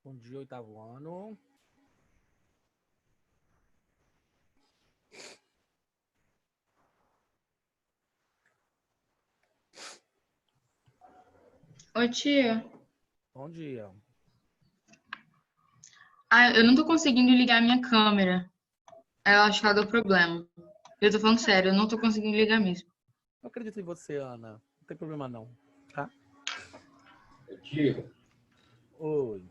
Bom dia, oitavo ano. Oi, tia. Bom dia. Eu não tô conseguindo ligar minha câmera. Eu acho que ela deu problema. Eu tô falando sério, eu não tô conseguindo ligar mesmo. Eu acredito em você, Ana. Não tem problema não, tá? Tio, Oi.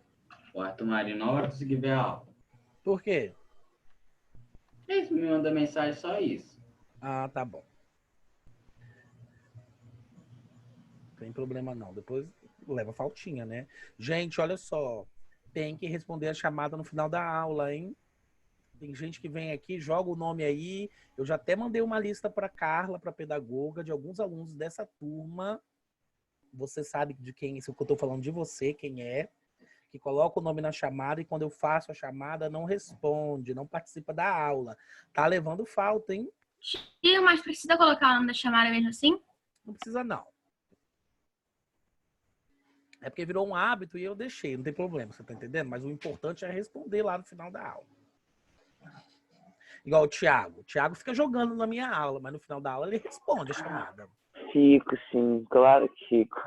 o Arthur Marinho não vai conseguir ver a aula. Por quê? Eles me mandam mensagem só isso. Ah, tá bom. Não tem problema não. Depois leva faltinha, né? Gente, olha só. Tem que responder a chamada no final da aula, hein? Tem gente que vem aqui, joga o nome aí. Eu já até mandei uma lista para Carla, para pedagoga, de alguns alunos dessa turma. Você sabe de quem, se eu estou falando de você, quem é, que coloca o nome na chamada e quando eu faço a chamada não responde, não participa da aula. Tá levando falta, hein? Tia, mas precisa colocar o nome da chamada mesmo assim? Não precisa não. É porque virou um hábito e eu deixei, não tem problema, você tá entendendo? Mas o importante é responder lá no final da aula. Igual o Thiago. O Thiago fica jogando na minha aula, mas no final da aula ele responde a chamada. Fico, sim. Claro que fico.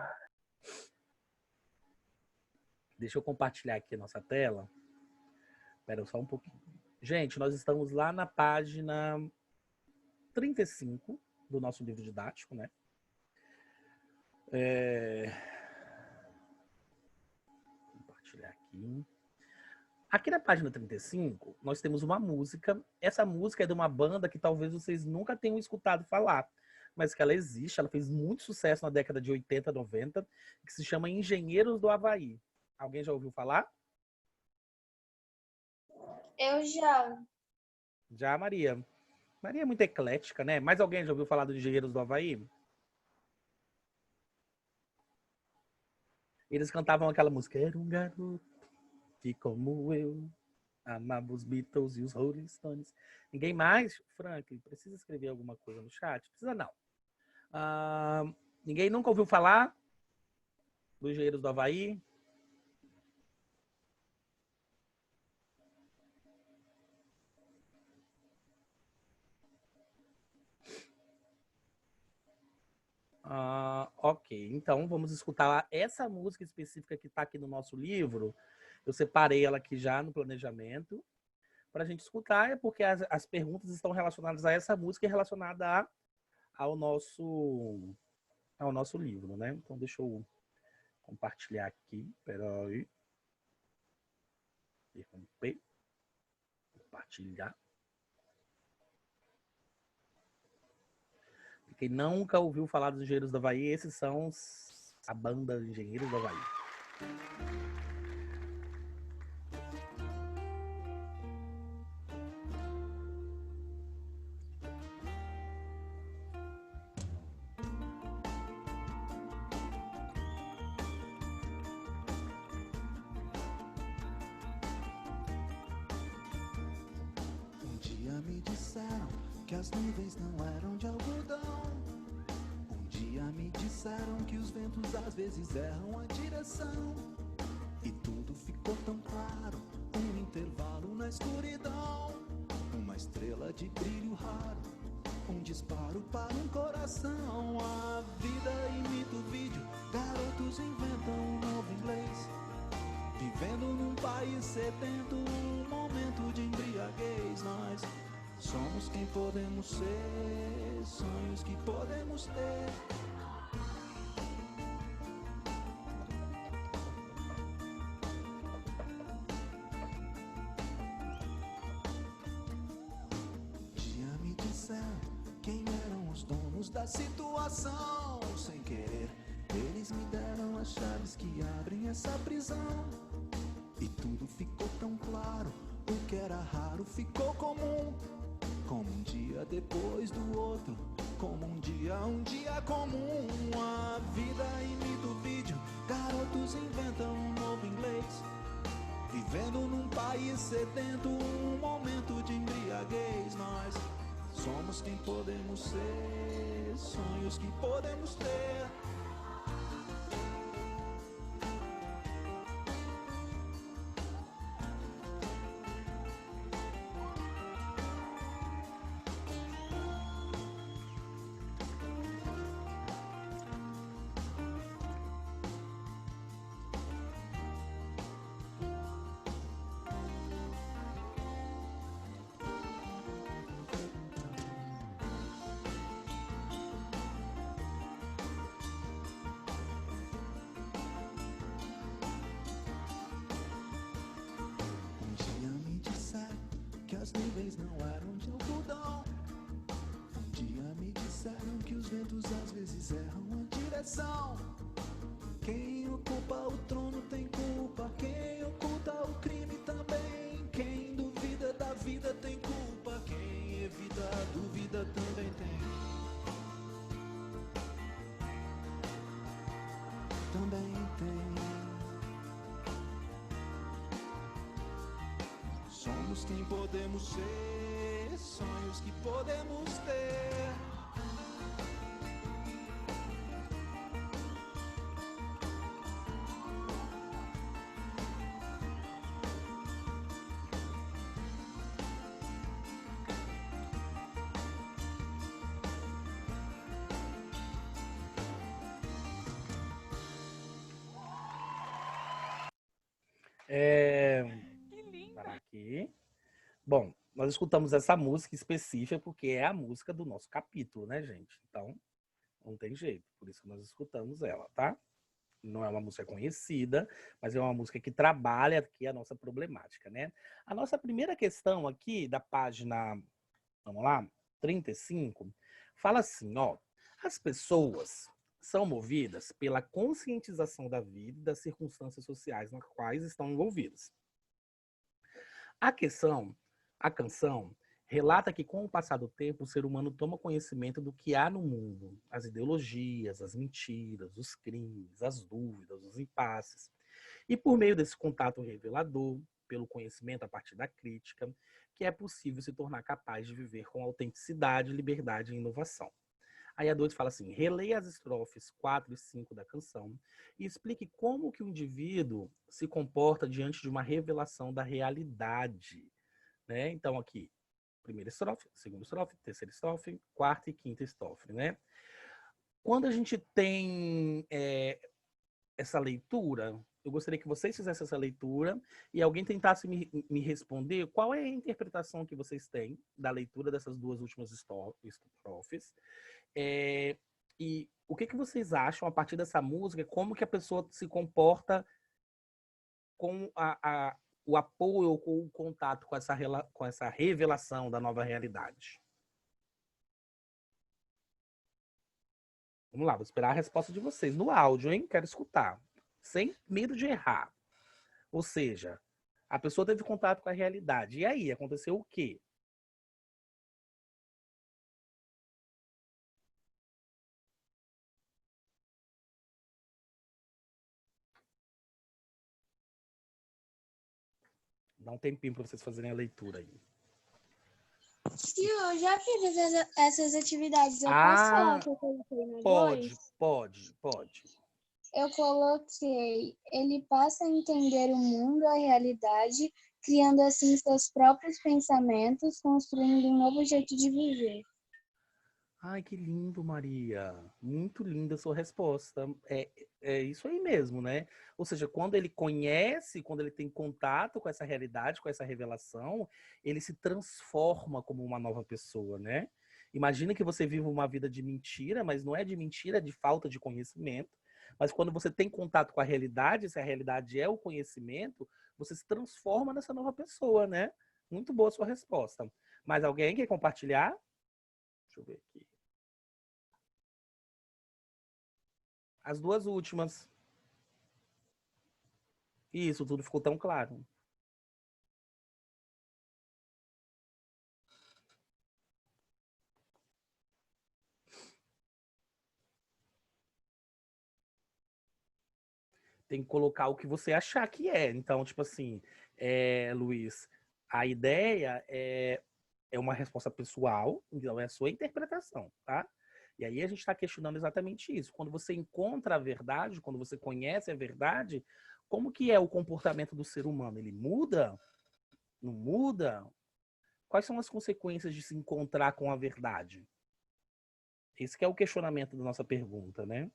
Deixa eu compartilhar aqui a nossa tela. Espera só um pouquinho. Gente, nós estamos lá na página 35 do nosso livro didático, né? Compartilhar aqui. Aqui na página 35, nós temos uma música. Essa música é de uma banda que talvez vocês nunca tenham escutado falar, mas que ela existe, ela fez muito sucesso na década de 80, 90, que se chama Engenheiros do Havaí. Alguém já ouviu falar? Eu já. Já, Maria. Maria é muito eclética, né? Mais alguém já ouviu falar dos Engenheiros do Havaí? Eles cantavam aquela música. Era um garoto que, como eu, amava os Beatles e os Rolling Stones. Ninguém mais? Frank, precisa escrever alguma coisa no chat? Precisa não. Ninguém nunca ouviu falar dos Engenheiros do Havaí? Ok, então vamos escutar essa música específica que está aqui no nosso livro. Eu separei ela aqui já no planejamento para a gente escutar, é porque as perguntas estão relacionadas a essa música e relacionada ao nosso livro, né? Então deixa eu compartilhar aqui. Peraí. Interromper. Compartilhar. Quem nunca ouviu falar dos Engenheiros do Havaí, esses são a banda Engenheiros do Havaí. Um dia me disseram que as nuvens não eram de algodão. Um dia me disseram que os ventos às vezes erram a direção. E tudo ficou tão claro, um intervalo na escuridão. Uma estrela de brilho raro, um disparo para um coração. A vida imita o vídeo, garotos inventam um novo inglês. Vivendo num país sedento, um momento de embriaguez. Nós somos quem podemos ser, sonhos que podemos ter. Dia me disseram quem eram os donos da situação. Sem querer, eles me deram as chaves que abrem essa prisão. E tudo ficou tão claro, o que era raro ficou comum. Como um dia depois do outro, como um dia comum. A vida imita o vídeo, garotos inventam um novo inglês. Vivendo num país sedento, um momento de embriaguez. Nós somos quem podemos ser, sonhos que podemos ter. as nuvens não eram de algodão. Um dia me disseram que os ventos às vezes erram a direção. Quem ocupa o trono tem culpa, quem oculta o crime também. Quem duvida da vida tem culpa, quem evita a dúvida também tem. Também tem. Somos quem podemos ser, sonhos que podemos ter. Parar aqui. Bom, nós escutamos essa música específica porque é a música do nosso capítulo, né, gente? Então, não tem jeito. Por isso que nós escutamos ela, tá? Não é uma música conhecida, mas é uma música que trabalha aqui a nossa problemática, né? A nossa primeira questão aqui da página, vamos lá, 35, fala assim, ó. As pessoas são movidas pela conscientização da vida e das circunstâncias sociais nas quais estão envolvidas. A canção relata que, com o passar do tempo, o ser humano toma conhecimento do que há no mundo, as ideologias, as mentiras, os crimes, as dúvidas, os impasses. E por meio desse contato revelador, pelo conhecimento a partir da crítica, que é possível se tornar capaz de viver com autenticidade, liberdade e inovação. Aí a 2 fala assim, releia as estrofes 4 e 5 da canção e explique como que o indivíduo se comporta diante de uma revelação da realidade. Né? Então aqui, primeira estrofe, segunda estrofe, terceira estrofe, quarta e quinta estrofe. Né? Quando a gente tem essa leitura, eu gostaria que vocês fizessem essa leitura e alguém tentasse me responder qual é a interpretação que vocês têm da leitura dessas duas últimas estrofes. E o que vocês acham a partir dessa música, como que a pessoa se comporta com o apoio ou com o contato com essa revelação da nova realidade? Vamos lá, vou esperar a resposta de vocês no áudio, hein? Quero escutar, sem medo de errar. Ou seja, a pessoa teve contato com a realidade. E aí, aconteceu o quê? Dá um tempinho para vocês fazerem a leitura aí. Se eu já fiz essas atividades, eu posso falar que eu coloquei no Pode. Eu coloquei, ele passa a entender o mundo, a realidade, criando assim seus próprios pensamentos, construindo um novo jeito de viver. Ai, que lindo, Maria. Muito linda a sua resposta. É isso aí mesmo, né? Ou seja, quando ele conhece, quando ele tem contato com essa realidade, com essa revelação, ele se transforma como uma nova pessoa, né? Imagina que você vive uma vida de mentira, mas não é de mentira, é de falta de conhecimento. Mas quando você tem contato com a realidade, se a realidade é o conhecimento, você se transforma nessa nova pessoa, né? Muito boa a sua resposta. Mas alguém quer compartilhar? Deixa eu ver aqui. As duas últimas. Isso, tudo ficou tão claro. Tem que colocar o que você achar que é. Então, tipo assim, Luiz, a ideia é uma resposta pessoal, então é a sua interpretação, tá? E aí a gente está questionando exatamente isso. Quando você encontra a verdade, quando você conhece a verdade, como que é o comportamento do ser humano? Ele muda? Não muda? Quais são as consequências de se encontrar com a verdade? Esse que é o questionamento da nossa pergunta, né?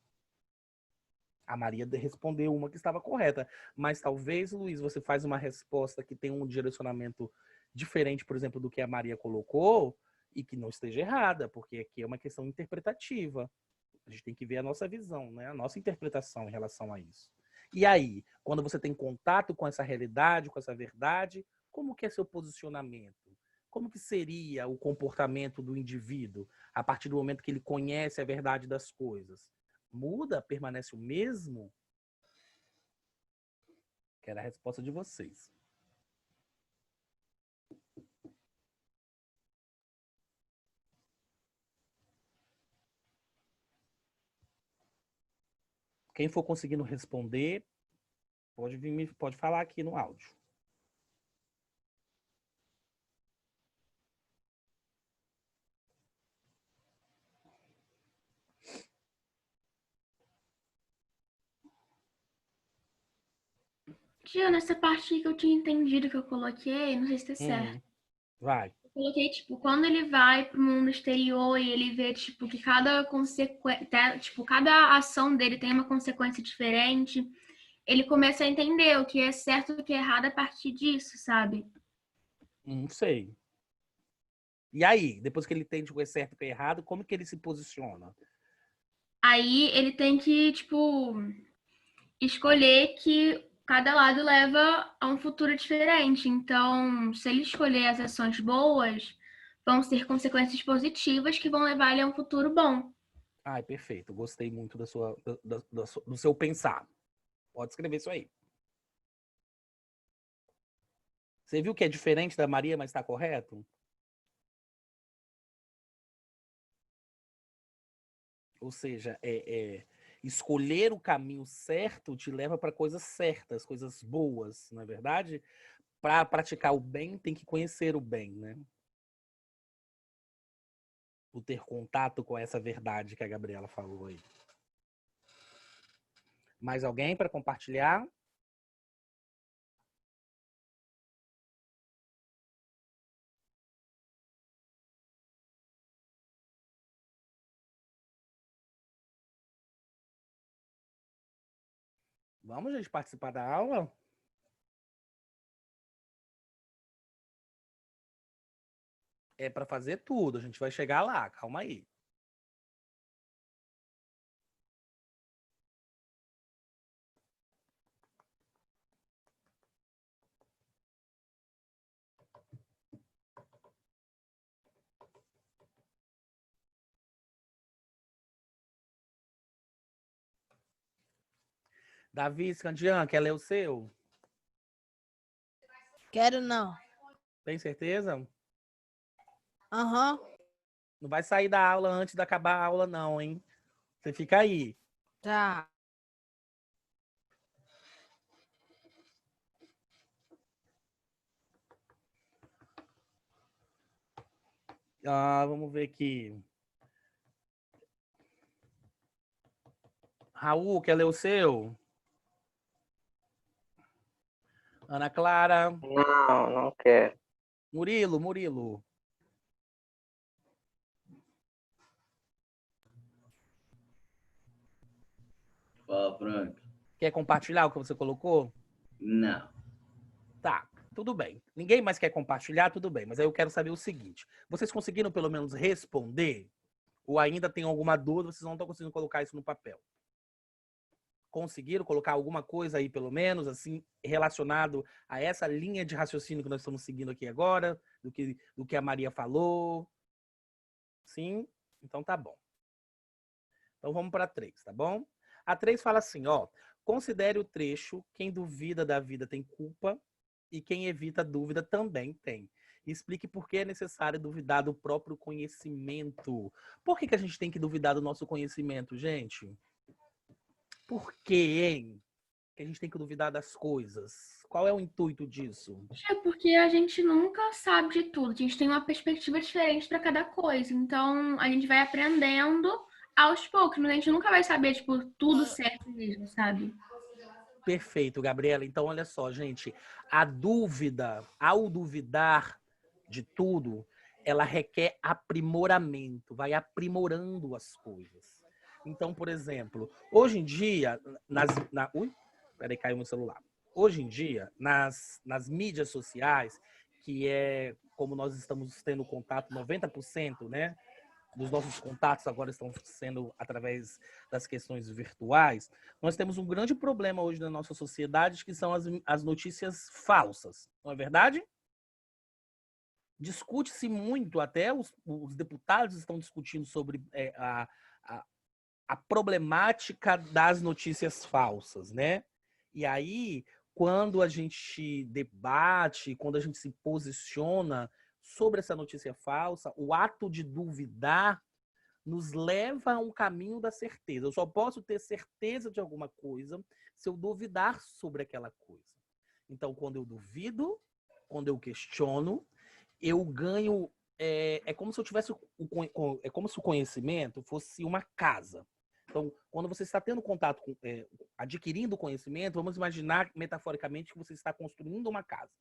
A Maria respondeu uma que estava correta, mas talvez, Luiz, você faz uma resposta que tem um direcionamento diferente, por exemplo, do que a Maria colocou e que não esteja errada, porque aqui é uma questão interpretativa. A gente tem que ver a nossa visão, né? A nossa interpretação em relação a isso. E aí, quando você tem contato com essa realidade, com essa verdade, como que é seu posicionamento? como que seria o comportamento do indivíduo a partir do momento que ele conhece a verdade das coisas? Muda? Permanece o mesmo? Quero a resposta de vocês. Quem for conseguindo responder, pode falar aqui no áudio. Tia, nessa parte que eu tinha entendido que eu coloquei, não sei se tá certo. Vai. Eu coloquei, tipo, quando ele vai pro mundo exterior e ele vê, tipo, que cada consequência, tipo, cada ação dele tem uma consequência diferente, ele começa a entender o que é certo e o que é errado a partir disso, sabe? Não sei. E aí, depois que ele entende o que é certo e o que é errado, como que ele se posiciona? Aí ele tem que, tipo, escolher que cada lado leva a um futuro diferente. Então, se ele escolher as ações boas, vão ser consequências positivas que vão levar ele a um futuro bom. Ai, perfeito. Gostei muito do seu pensar. Pode escrever isso aí. Você viu que é diferente da Maria, mas está correto? Ou seja, escolher o caminho certo te leva para coisas certas, coisas boas, não é verdade? Para praticar o bem, tem que conhecer o bem, né? O ter contato com essa verdade que a Gabriela falou aí. Mais alguém para compartilhar? Vamos, gente, participar da aula? É para fazer tudo, a gente vai chegar lá, calma aí. Davi Scandian, quer ler o seu? Quero não. Tem certeza? Aham. Não vai sair da aula antes de acabar a aula, não, hein? Você fica aí. Tá. Vamos ver aqui. Raul, quer ler o seu? Ana Clara. Não quero. Murilo. Fala, Frank. Quer compartilhar o que você colocou? Não. Tá, tudo bem. Ninguém mais quer compartilhar, tudo bem. Mas aí eu quero saber o seguinte. Vocês conseguiram pelo menos responder? Ou ainda tem alguma dúvida, vocês não estão conseguindo colocar isso no papel? Conseguiram colocar alguma coisa aí, pelo menos, assim, relacionado a essa linha de raciocínio que nós estamos seguindo aqui agora, do que a Maria falou? Sim? Então tá bom. Então vamos para a 3, tá bom? A 3 fala assim, ó, considere o trecho, quem duvida da vida tem culpa e quem evita a dúvida também tem. Explique por que é necessário duvidar do próprio conhecimento. Por que a gente tem que duvidar do nosso conhecimento, gente? Por quê, hein? Que a gente tem que duvidar das coisas. Qual é o intuito disso? É porque a gente nunca sabe de tudo. A gente tem uma perspectiva diferente para cada coisa. Então, a gente vai aprendendo aos poucos, mas a gente nunca vai saber, tipo, tudo certo mesmo, sabe? Perfeito, Gabriela. Então, olha só, gente. A dúvida, ao duvidar de tudo, ela requer aprimoramento, vai aprimorando as coisas. Então, por exemplo, hoje em dia, ui, peraí, caiu meu celular. Hoje em dia, nas mídias sociais, que é como nós estamos tendo contato, 90%, né? Dos nossos contatos agora estão sendo através das questões virtuais, nós temos um grande problema hoje na nossa sociedade, que são as notícias falsas. Não é verdade? discute-se muito, até os deputados estão discutindo sobre a problemática das notícias falsas, né? E aí, quando a gente debate, quando a gente se posiciona sobre essa notícia falsa, o ato de duvidar nos leva a um caminho da certeza. Eu só posso ter certeza de alguma coisa se eu duvidar sobre aquela coisa. Então, quando eu duvido, quando eu questiono, eu ganho. É como se eu tivesse. É como se o conhecimento fosse uma casa. Então, quando você está tendo contato com. Adquirindo conhecimento, vamos imaginar metaforicamente que você está construindo uma casa.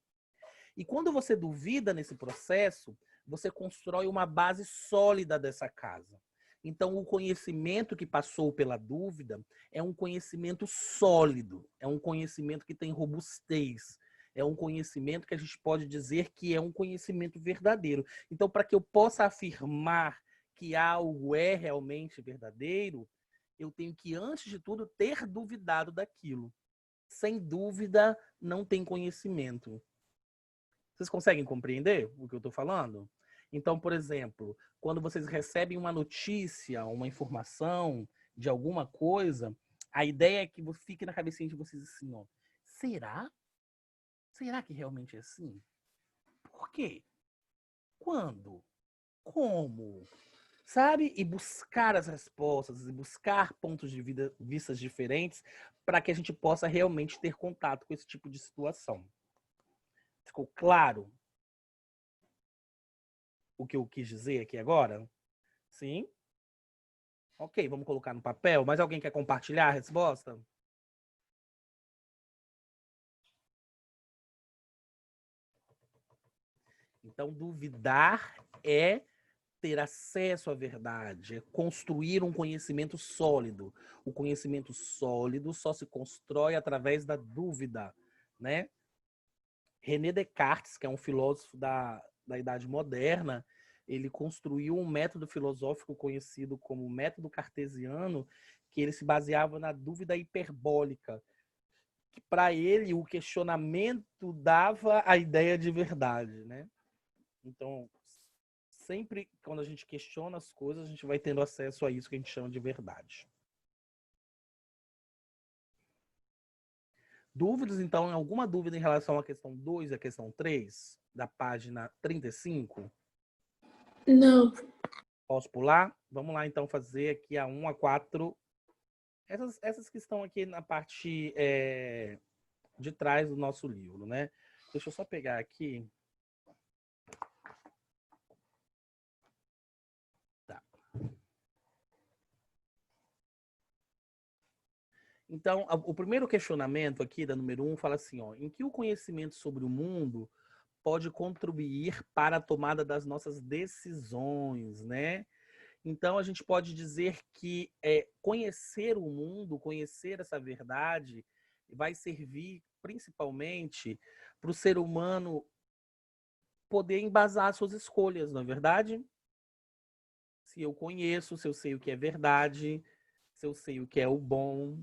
E quando você duvida nesse processo, você constrói uma base sólida dessa casa. Então, o conhecimento que passou pela dúvida é um conhecimento sólido, é um conhecimento que tem robustez, é um conhecimento que a gente pode dizer que é um conhecimento verdadeiro. Então, para que eu possa afirmar que algo é realmente verdadeiro, eu tenho que, antes de tudo, ter duvidado daquilo. Sem dúvida, não tem conhecimento. Vocês conseguem compreender o que eu estou falando? Então, por exemplo, quando vocês recebem uma notícia, uma informação de alguma coisa, a ideia é que fique na cabecinha de vocês assim, ó, será? Será que realmente é assim? Por quê? Quando? Como? Sabe? E buscar as respostas, e buscar pontos de vistas diferentes para que a gente possa realmente ter contato com esse tipo de situação. Ficou claro o que eu quis dizer aqui agora? Sim? Ok, vamos colocar no papel. Mas alguém quer compartilhar a resposta? Então, duvidar é ter acesso à verdade, é construir um conhecimento sólido. O conhecimento sólido só se constrói através da dúvida, né? René Descartes, que é um filósofo da Idade Moderna, ele construiu um método filosófico conhecido como método cartesiano, que ele se baseava na dúvida hiperbólica, que para ele o questionamento dava a ideia de verdade, né? Então, sempre quando a gente questiona as coisas, a gente vai tendo acesso a isso que a gente chama de verdade. Dúvidas, então, alguma dúvida em relação à questão 2 e à questão 3, da página 35? Não. Posso pular? Vamos lá, então, fazer aqui a 1 a 4. Essas que estão aqui na parte de trás do nosso livro, né? Deixa eu só pegar aqui. Tá. Então, o primeiro questionamento aqui, da número 1, fala assim, ó, em que o conhecimento sobre o mundo pode contribuir para a tomada das nossas decisões, né? Então, a gente pode dizer que conhecer o mundo, conhecer essa verdade, vai servir principalmente para o ser humano poder embasar suas escolhas, não é verdade? Se eu conheço, se eu sei o que é verdade, se eu sei o que é o bom,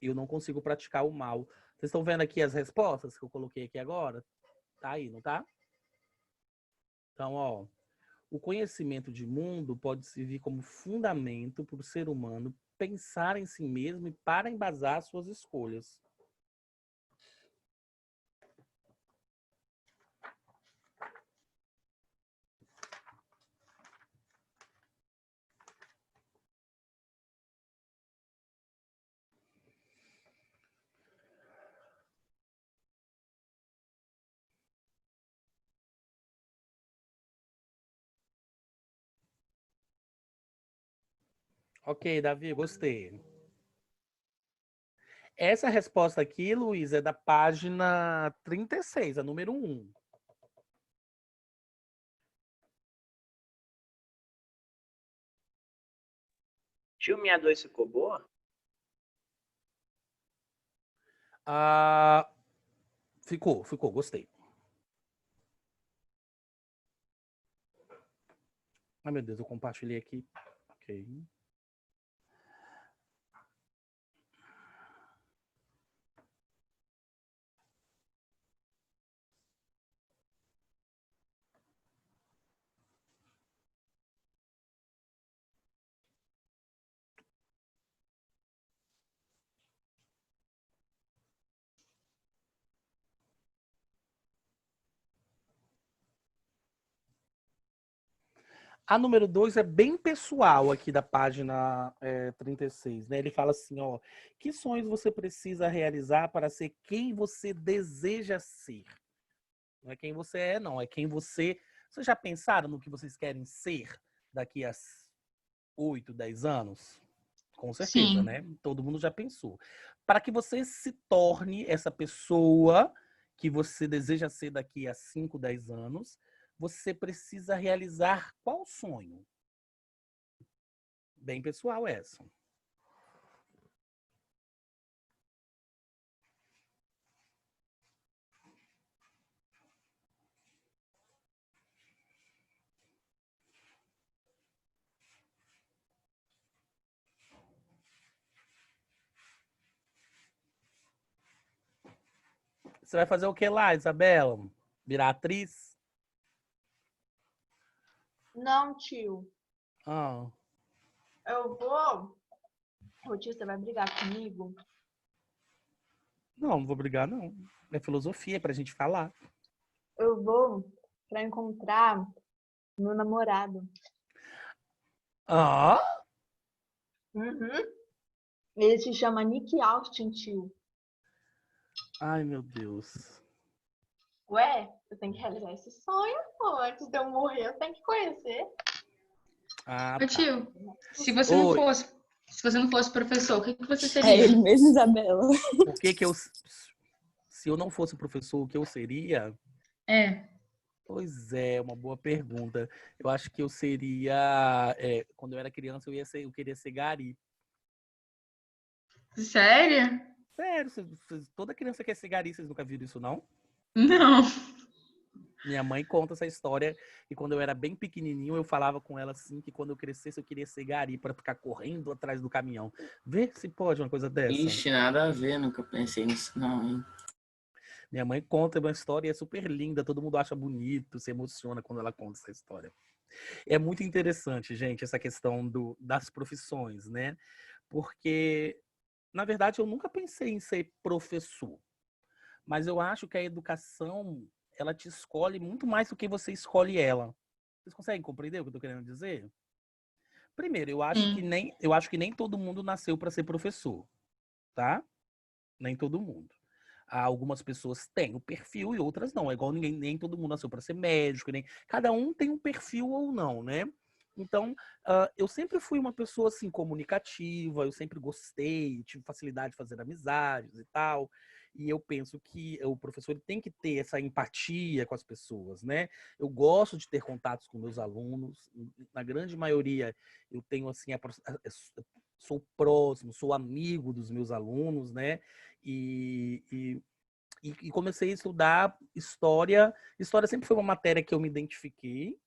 eu não consigo praticar o mal. Vocês estão vendo aqui as respostas que eu coloquei aqui agora? Tá aí, não tá? Então, ó, o conhecimento de mundo pode servir como fundamento para o ser humano pensar em si mesmo e para embasar suas escolhas. Ok, Davi, gostei. Essa resposta aqui, Luiz, é da página 36, a número 1. Tio, minha 2 ficou boa? Ficou, gostei. Ai, meu Deus, eu compartilhei aqui. Ok. A número 2 é bem pessoal aqui da página 36, né? Ele fala assim, ó, que sonhos você precisa realizar para ser quem você deseja ser? Não é quem você é, não, é quem você... Vocês já pensaram no que vocês querem ser daqui a 8, 10 anos? Com certeza, Sim. né? Todo mundo já pensou. Para que você se torne essa pessoa que você deseja ser daqui a 5, 10 anos, você precisa realizar qual sonho? Bem pessoal essa. Você vai fazer o que lá, Isabela? Virar atriz? Não, tio. Ah, Eu vou. Ô, tio, você vai brigar comigo? não vou brigar, não. É filosofia, é pra gente falar. Eu vou pra encontrar meu namorado. Ah? Uhum. Ele se chama Nick Austin, tio. Ai, meu Deus. Ué, eu tenho que realizar esse sonho, pô. Antes de eu morrer, eu tenho que conhecer. Ah, Ô, tá. tio, se você não Oi. fosse professor, o que você É seria? ele mesmo, Isabela. O que que eu... Se eu não fosse professor, o que eu seria? É. Pois é, uma boa pergunta. Eu acho que eu seria... quando eu era criança, eu queria ser gari. Sério? Sério, toda criança quer ser gari, vocês nunca viram isso, não? Não. Minha mãe conta essa história e quando eu era bem pequenininho, eu falava com ela assim que quando eu crescesse eu queria ser gari para ficar correndo atrás do caminhão. Vê se pode uma coisa dessa. Ixi, nada a ver, nunca pensei nisso não, hein? Minha mãe conta uma história e é super linda, todo mundo acha bonito, se emociona quando ela conta essa história. É muito interessante, gente, essa questão das profissões, né? Porque, na verdade, eu nunca pensei em ser professor. Mas eu acho que a educação, ela te escolhe muito mais do que você escolhe ela. Vocês conseguem compreender o que eu estou querendo dizer? Primeiro, eu acho que nem todo mundo nasceu para ser professor, tá? Nem todo mundo. Algumas pessoas têm o perfil e outras não. É igual nem todo mundo nasceu para ser médico, nem cada um tem um perfil ou não, né? Então, eu sempre fui uma pessoa assim comunicativa, eu sempre gostei, tive facilidade de fazer amizades e tal. E eu penso que o professor tem que ter essa empatia com as pessoas, né? Eu gosto de ter contatos com meus alunos. Na grande maioria, eu tenho assim, sou próximo, sou amigo dos meus alunos, né? E comecei a estudar história. História sempre foi uma matéria que eu me identifiquei,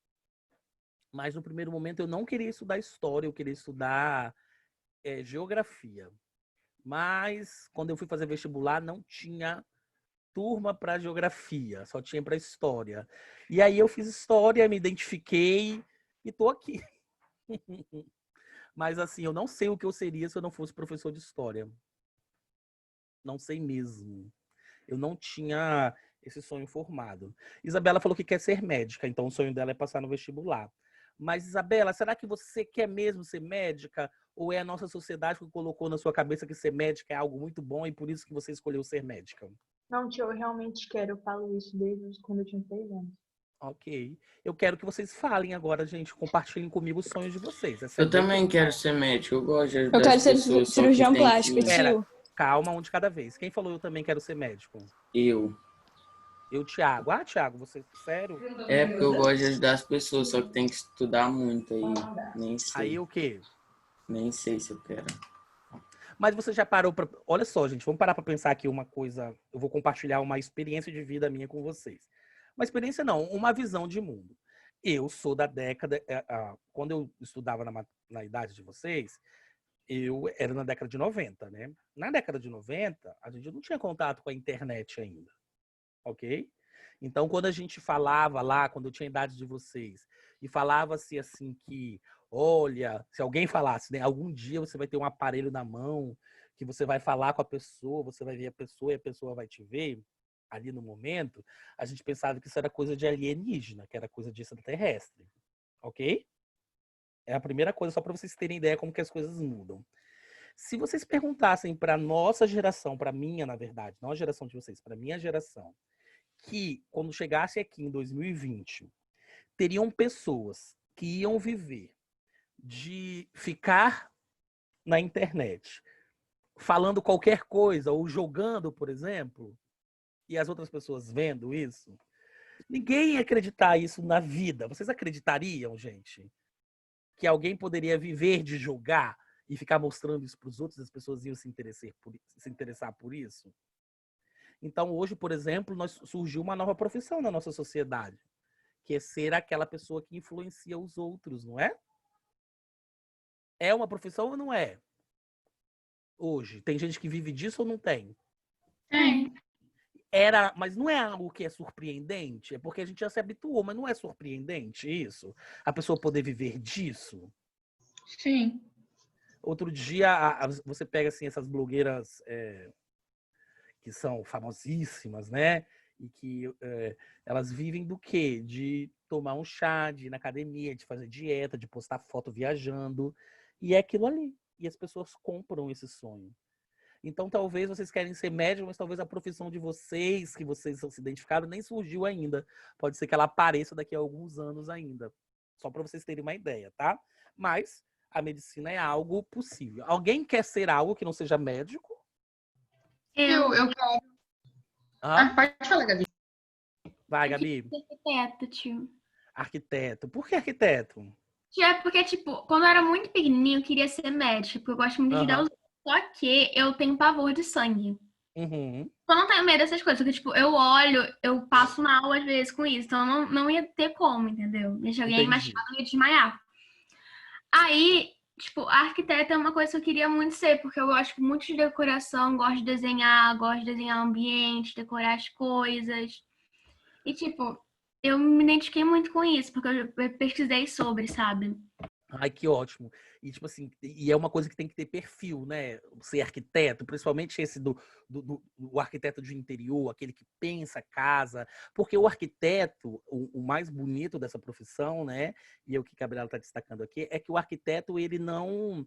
mas no primeiro momento eu não queria estudar história, eu queria estudar geografia. Mas quando eu fui fazer vestibular, não tinha turma para geografia, só tinha para história. E aí eu fiz história, me identifiquei e tô aqui. Mas assim, eu não sei o que eu seria se eu não fosse professor de história. Não sei mesmo. Eu não tinha esse sonho formado. Isabela falou que quer ser médica, então o sonho dela é passar no vestibular. Mas, Isabela, será que você quer mesmo ser médica? Ou é a nossa sociedade que colocou na sua cabeça que ser médica é algo muito bom e por isso que você escolheu ser médica? Não, tio, eu realmente quero. Eu falo isso desde quando eu tinha 3 anos. Ok. Eu quero que vocês falem agora, gente. Compartilhem comigo os sonhos de vocês. Eu também quero ser médico, eu gosto de ajudar Eu quero as ser pessoas, só que cirurgião tem plástico, que... Pera, tio. calma, um de cada vez. Quem falou eu também quero ser médico? Eu. Thiago. Ah, Thiago, você... Sério? É porque eu gosto de ajudar as pessoas, só que tem que estudar muito aí. Nem sei. Aí o quê? Nem sei se eu quero. Mas você já parou para... Olha só, gente, vamos parar para pensar aqui uma coisa. Eu vou compartilhar uma experiência de vida minha com vocês. Uma experiência não, uma visão de mundo. Eu sou da década... Quando eu estudava na idade de vocês, eu era na década de 90, né? Na década de 90, a gente não tinha contato com a internet ainda, ok? Então, quando a gente falava lá, quando eu tinha a idade de vocês, e falava-se assim que, olha, se alguém falasse, né, algum dia você vai ter um aparelho na mão, que você vai falar com a pessoa, você vai ver a pessoa e a pessoa vai te ver, ali no momento, a gente pensava que isso era coisa de alienígena, que era coisa de extraterrestre, ok? É a primeira coisa, só para vocês terem ideia como que as coisas mudam. Se vocês perguntassem para nossa geração, para minha, na verdade, não a geração de vocês, para minha geração, que quando chegasse aqui em 2020, teriam pessoas que iam viver de ficar na internet falando qualquer coisa ou jogando, por exemplo, e as outras pessoas vendo isso, ninguém ia acreditar isso na vida. Vocês acreditariam, gente, que alguém poderia viver de jogar e ficar mostrando isso para os outros, as pessoas iam se interessar por isso? Então, hoje, por exemplo, surgiu uma nova profissão na nossa sociedade, que é ser aquela pessoa que influencia os outros, não é? É uma profissão ou não é? Hoje, tem gente que vive disso ou não tem? Tem. Mas não é algo que é surpreendente, é porque a gente já se habituou, mas não é surpreendente isso? A pessoa poder viver disso? Sim. Outro dia, você pega assim essas blogueiras que são famosíssimas, né? E que elas vivem do quê? De tomar um chá, de ir na academia, de fazer dieta, de postar foto viajando. E é aquilo ali. E as pessoas compram esse sonho. Então, talvez vocês querem ser médicos, mas talvez a profissão de vocês, que vocês se identificaram, nem surgiu ainda. Pode ser que ela apareça daqui a alguns anos ainda. Só para vocês terem uma ideia, tá? Mas a medicina é algo possível. Alguém quer ser algo que não seja médico? Eu quero. Pode falar, Gabi. Vai, Gabi. Arquiteto, tio. Arquiteto. Por que arquiteto? É porque, tipo, quando eu era muito pequenininho, eu queria ser médica, porque eu gosto muito de dar os... Só que eu tenho pavor de sangue. Uhum. Eu não tenho medo dessas coisas, porque, tipo, eu olho, eu passo mal às vezes com isso, então não ia ter como, entendeu? Se alguém machucado, eu ia desmaiar. Aí, tipo, arquiteta é uma coisa que eu queria muito ser, porque eu gosto muito de decoração, gosto de desenhar ambiente, decorar as coisas. E, tipo, eu me identifiquei muito com isso, porque eu pesquisei sobre, sabe? Ai, que ótimo. E, tipo assim, e é uma coisa que tem que ter perfil, né? Ser arquiteto, principalmente esse do arquiteto de interior, aquele que pensa a casa. Porque o arquiteto, o mais bonito dessa profissão, né? E é o que a Gabriela está destacando aqui, é que o arquiteto, ele não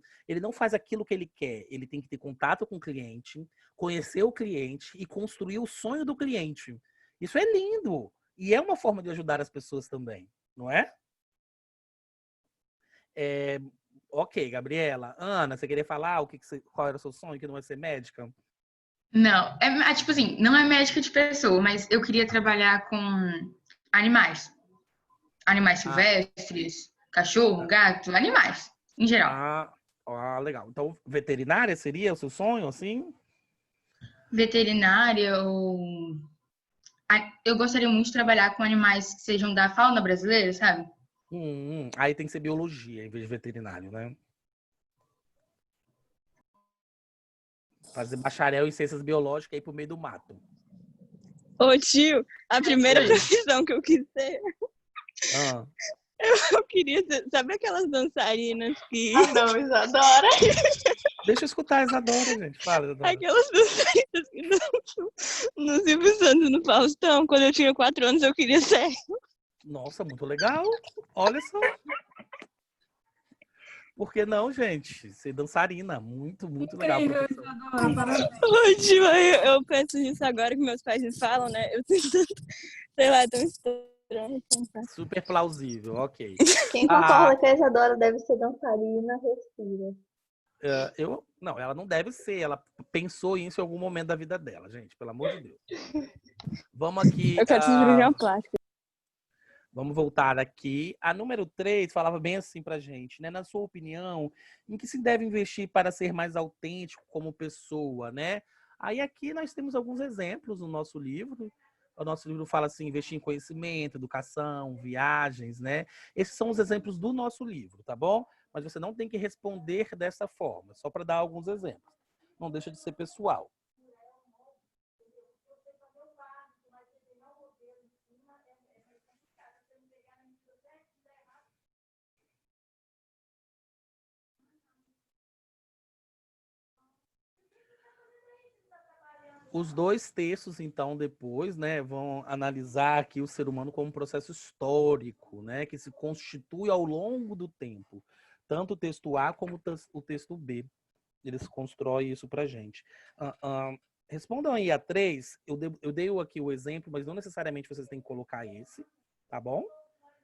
faz aquilo que ele quer. Ele tem que ter contato com o cliente, conhecer o cliente e construir o sonho do cliente. Isso é lindo. E é uma forma de ajudar as pessoas também, não é? Ok, Gabriela. Ana, você queria falar qual era o seu sonho, que não é ser médica? Não, tipo assim, não é médica de pessoa, mas eu queria trabalhar com animais. Animais silvestres, cachorro, gato, animais, em geral. Legal. Então, veterinária seria o seu sonho, assim? Veterinária ou... Eu gostaria muito de trabalhar com animais que sejam da fauna brasileira, sabe? Aí tem que ser biologia em vez de veterinário, né? Fazer bacharel em ciências biológicas e ir pro meio do mato. Ô tio, a primeira profissão que eu quis ser, eu queria ser, sabe aquelas dançarinas que... não, Isadora. Deixa eu escutar a Isadora, gente. Fala, Isadora. Aquelas dançarinas que dançam no Silvio Santos, no Faustão. Quando eu tinha 4 anos, eu queria ser. Nossa, muito legal. Olha só. Por que não, gente? Ser dançarina. Muito, muito legal. Ô, tio, eu penso nisso agora que meus pais me falam, né? Eu sinto tanto, sei lá, tão estranho. Super plausível, ok. Quem concorda que a Isadora deve ser dançarina, respira. Não, ela não deve ser. Ela pensou isso em algum momento da vida dela, gente. Pelo amor de Deus. Vamos aqui. Eu quero ser cirurgião plástico. Vamos voltar aqui. A número 3 falava bem assim pra gente, né? Na sua opinião, em que se deve investir para ser mais autêntico como pessoa, né? Aí aqui nós temos alguns exemplos no nosso livro. O nosso livro fala assim, investir em conhecimento, educação, viagens, né? Esses são os exemplos do nosso livro, tá bom? Mas você não tem que responder dessa forma, só para dar alguns exemplos. Não deixa de ser pessoal. Os dois textos, então, depois, né, vão analisar aqui o ser humano como um processo histórico, né, que se constitui ao longo do tempo. tanto o texto A como o texto B. Eles constroem isso pra gente. Respondam aí a 3. Eu dei aqui o exemplo, mas não necessariamente vocês têm que colocar esse, tá bom?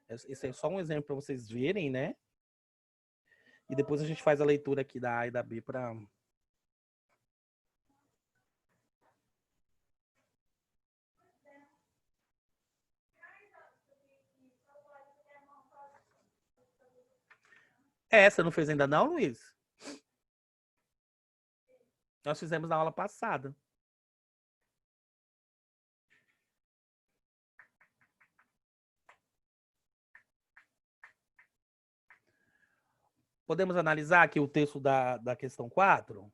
Esse é só um exemplo para vocês verem, né? E depois a gente faz a leitura aqui da A e da B para... Você não fez ainda não, Luiz? Nós fizemos na aula passada. Podemos analisar aqui o texto da questão 4?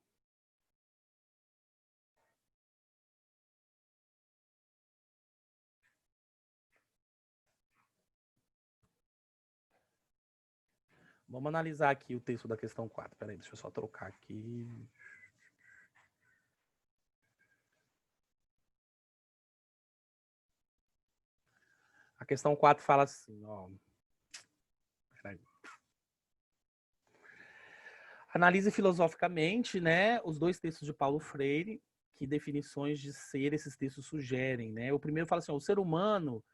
Vamos analisar aqui o texto da questão 4. Peraí, deixa eu só trocar aqui. A questão 4 fala assim, ó. Peraí. Analise filosoficamente, né, os dois textos de Paulo Freire, que definições de ser esses textos sugerem, né? O primeiro fala assim, ó, o ser humano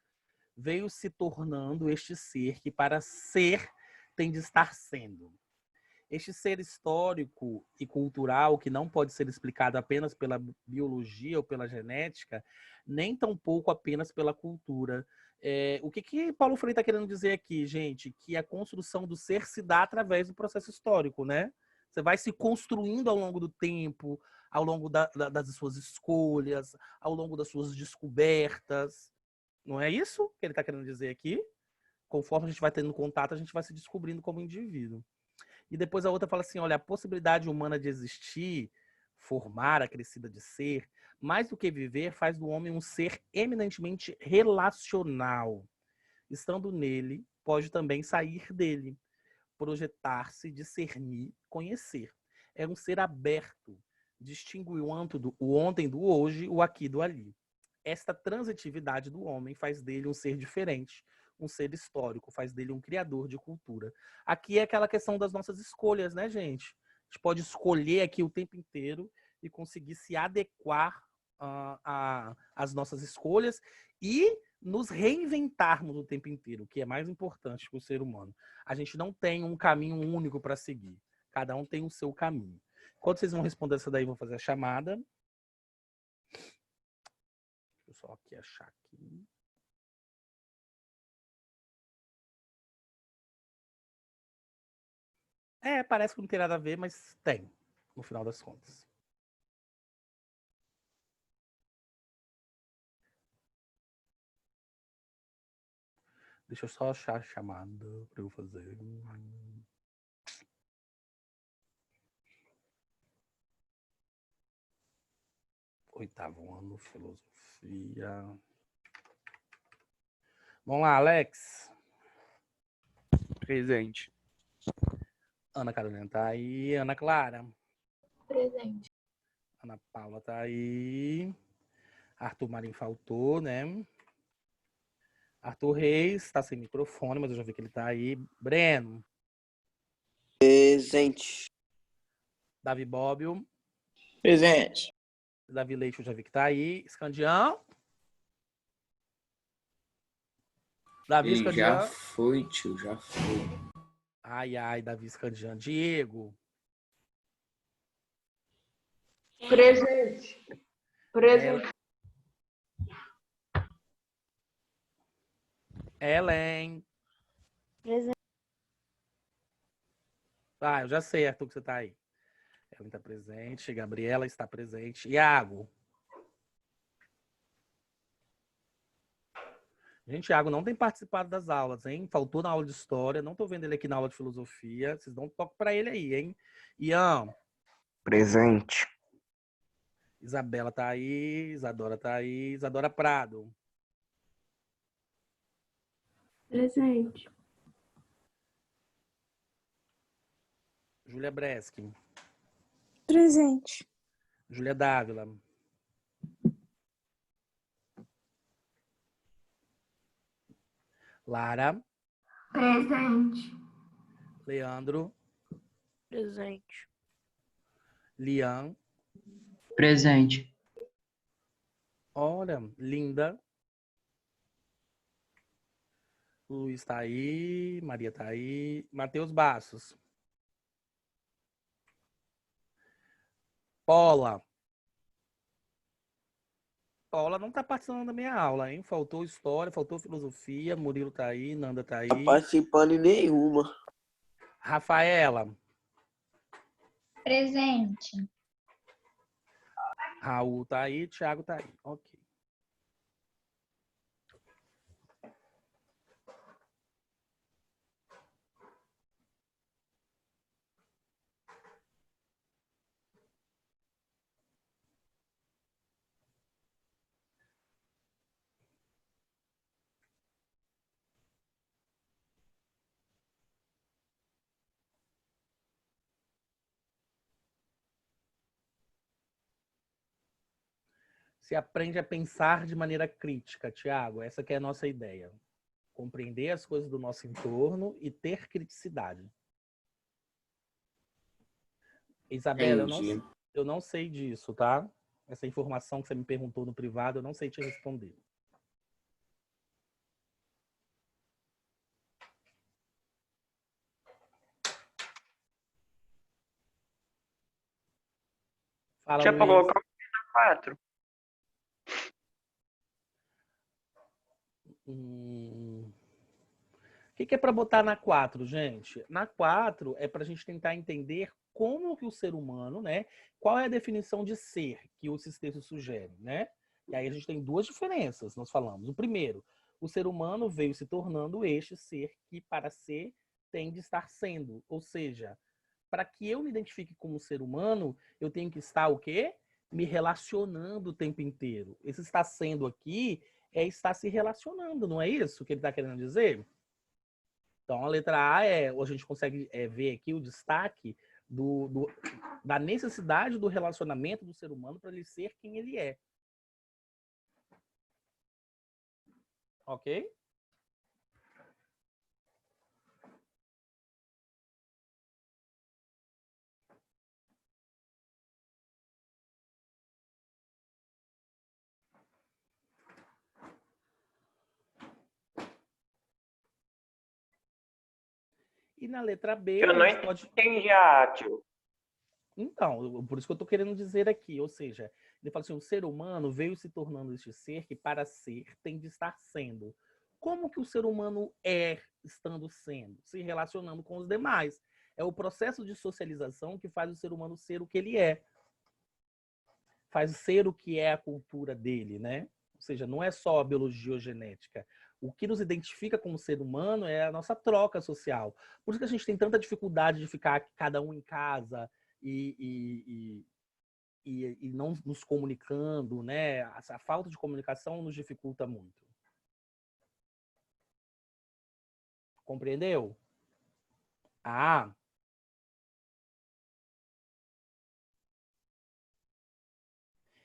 veio se tornando este ser que para ser tem de estar sendo. Este ser histórico e cultural, que não pode ser explicado apenas pela biologia ou pela genética, nem tampouco apenas pela cultura. O que Paulo Freire está querendo dizer aqui, gente? Que a construção do ser se dá através do processo histórico, né? Você vai se construindo ao longo do tempo, ao longo das suas escolhas, ao longo das suas descobertas. Não é isso que ele está querendo dizer aqui? Conforme a gente vai tendo contato, a gente vai se descobrindo como indivíduo. E depois a outra fala assim, olha, a possibilidade humana de existir, formar, acrescida de ser, mais do que viver, faz do homem um ser eminentemente relacional. Estando nele, pode também sair dele, projetar-se, discernir, conhecer. É um ser aberto, distingue o ontem do hoje, o aqui do ali. Esta transitividade do homem faz dele um ser diferente, um ser histórico, faz dele um criador de cultura. Aqui é aquela questão das nossas escolhas, né, gente? A gente pode escolher aqui o tempo inteiro e conseguir se adequar às nossas escolhas e nos reinventarmos o tempo inteiro, o que é mais importante para o ser humano. A gente não tem um caminho único para seguir. Cada um tem o seu caminho. Enquanto vocês vão responder essa daí, vou fazer a chamada. Deixa eu só aqui achar aqui. Parece que não tem nada a ver, mas tem, no final das contas. Deixa eu só achar a chamada para eu fazer. Oitavo ano, filosofia. Vamos lá, Alex. Presente. Ana Carolina tá aí. Ana Clara. Presente. Ana Paula tá aí. Arthur Marinho faltou, né? Arthur Reis tá sem microfone, mas eu já vi que ele tá aí. Breno. Presente. Davi Bobbio. Presente. Davi Leite eu já vi que tá aí. Escandião. Davi Escandião. Já foi, tio, já foi. Ai, Davi Escandião. Diego. Presente. Presente. Ellen. Presente. Eu já sei, Arthur, que você tá aí. Ellen tá presente. Gabriela está presente. Iago. Gente, Iago não tem participado das aulas, hein? Faltou na aula de história. Não tô vendo ele aqui na aula de filosofia. Vocês dão um toque pra ele aí, hein? Ian. Presente. Isabela tá aí. Isadora tá aí. Isadora Prado. Presente. Júlia Breschi. Presente. Júlia Dávila. Lara. Presente. Leandro. Presente. Lian. Presente. Olha, Linda. Luiz tá aí, Maria tá aí. Matheus Bastos. Paula. Paula não tá participando da minha aula, hein? Faltou história, faltou filosofia. Murilo tá aí, Nanda tá aí. Não tá participando em nenhuma. Rafaela. Presente. Raul tá aí, Thiago tá aí. Ok. Se aprende a pensar de maneira crítica, Thiago. Essa que é a nossa ideia. Compreender as coisas do nosso entorno e ter criticidade. Isabela, eu não sei disso, tá? Essa informação que você me perguntou no privado, eu não sei te responder. Fala, Tinha pra Luiz. colocar o 4. O que é para botar na 4, gente? Na 4 é para a gente tentar entender como que o ser humano, né? Qual é a definição de ser que esses textos sugerem, né? E aí a gente tem duas diferenças, nós falamos. O primeiro, o ser humano veio se tornando este ser que para ser tem de estar sendo. Ou seja, para que eu me identifique como ser humano, eu tenho que estar o quê? Me relacionando o tempo inteiro. Esse estar sendo aqui é estar se relacionando, não é isso que ele está querendo dizer? Então, a letra A a gente consegue ver aqui o destaque da necessidade do relacionamento do ser humano para ele ser quem ele é. Ok? E na letra B, Eu não a gente pode... entendi, tio. Então, por isso que eu estou querendo dizer aqui, ou seja, ele fala assim, o ser humano veio se tornando este ser que para ser tem de estar sendo. Como que o ser humano é estando sendo? Se relacionando com os demais. É o processo de socialização que faz o ser humano ser o que ele é. Faz ser o que é a cultura dele, né? Ou seja, não é só a biologia ou genética. O que nos identifica como ser humano é a nossa troca social. Por isso que a gente tem tanta dificuldade de ficar cada um em casa e não nos comunicando, né? A falta de comunicação nos dificulta muito. Compreendeu? Ah.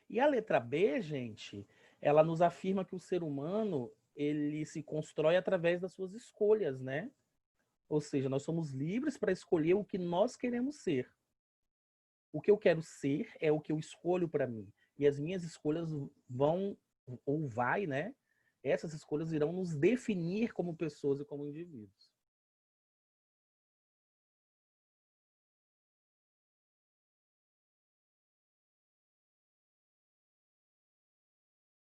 E a letra B, gente, ela nos afirma que o ser humano ele se constrói através das suas escolhas, né? Ou seja, nós somos livres para escolher o que nós queremos ser. O que eu quero ser é o que eu escolho para mim. E as minhas escolhas vão, ou vai, né? Essas escolhas irão nos definir como pessoas e como indivíduos.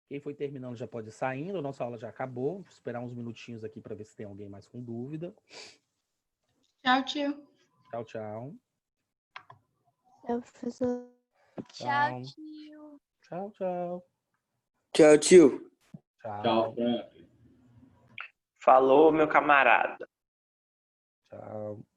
Quem foi terminando já pode ir saindo. A nossa aula já acabou. Vou esperar uns minutinhos aqui para ver se tem alguém mais com dúvida. Tchau, tio. Tchau, tchau. Tchau, professor. Tchau, tio. Tchau, tchau. Tchau, tio. Tchau. Falou, meu camarada. Tchau.